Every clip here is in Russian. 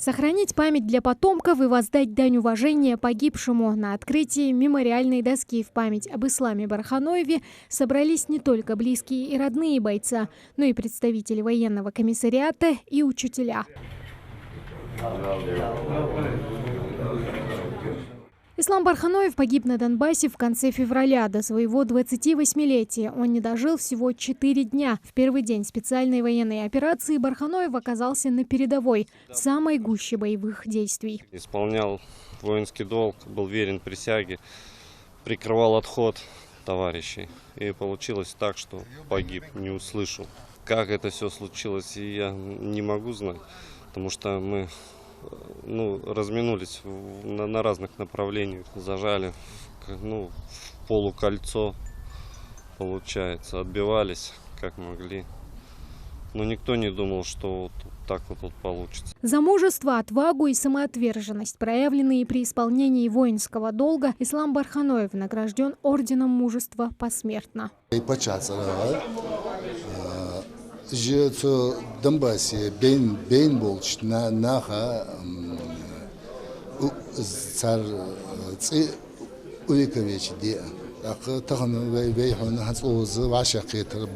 Сохранить память для потомков и воздать дань уважения погибшему. На открытии мемориальной доски в память об Исламе Барханоеве собрались не только близкие и родные бойца, но и представители военного комиссариата и учителя. Ислам Барханоев погиб на Донбассе в конце февраля. До своего 28-летия он не дожил всего 4 дня. В первый день специальной военной операции Барханоев оказался на передовой, в самой гуще боевых действий. Исполнял воинский долг, был верен присяге, прикрывал отход товарищей. И получилось так, что погиб, не услышал. Как это все случилось, я не могу знать, потому что мы разминулись на разных направлениях, зажали в полукольцо, получается, отбивались как могли. Но никто не думал, что вот так вот получится. За мужество, отвагу и самоотверженность, проявленные при исполнении воинского долга, Ислам Барханоев награжден орденом мужества посмертно. Донбассе бейн болч наха цар Увекович де тахну вейхун хацуз вашакетр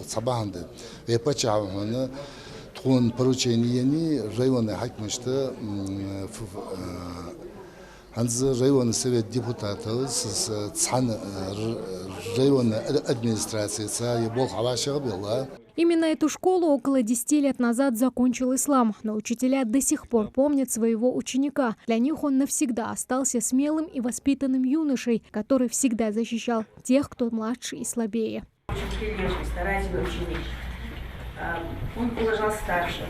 сабаханды вепачавхун тхун поручениями районной хакмышты Ханз районный совет депутатов с районной администрации была. Именно эту школу около 10 лет назад закончил Ислам, но учителя до сих пор помнят своего ученика. Для них он навсегда остался смелым и воспитанным юношей, который всегда защищал тех, кто младше и слабее. Очень прилежный, старательный ученик. Он уважал старших,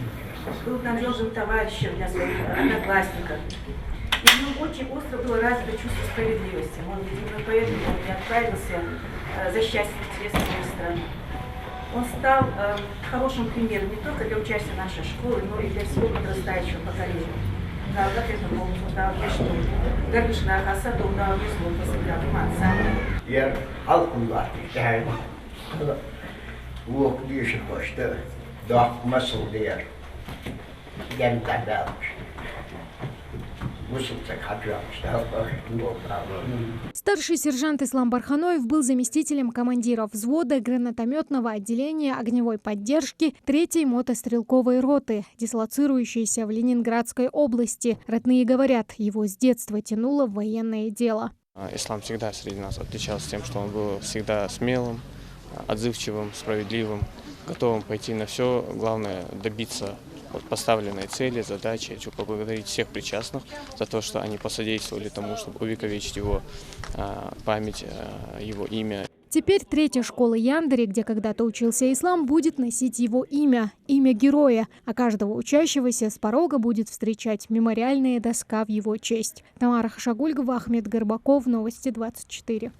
был надежным товарищем для своих одноклассников. И в нем очень остро было развито чувство справедливости. Может быть, именно поэтому он не отправился защищать интересы своей страны. Он стал хорошим примером не только для участия нашей школы, но и для всего подрастающего поколения. Старший сержант Ислам Барханоев был заместителем командира взвода гранатометного отделения огневой поддержки 3-й мотострелковой роты, дислоцирующейся в Ленинградской области. Родные говорят, его с детства тянуло в военное дело. Ислам всегда среди нас отличался тем, что он был всегда смелым, отзывчивым, справедливым, готовым пойти на все, главное добиться поставленной цели, задачи. Хочу поблагодарить всех причастных за то, что они посодействовали тому, чтобы увековечить его память, его имя. Теперь 3-я школа Яндари, где когда-то учился Ислам, будет носить его имя героя, а каждого учащегося с порога будет встречать мемориальная доска в его честь. Тамара Хашагульгова, Ахмед Горбаков, Новости 24.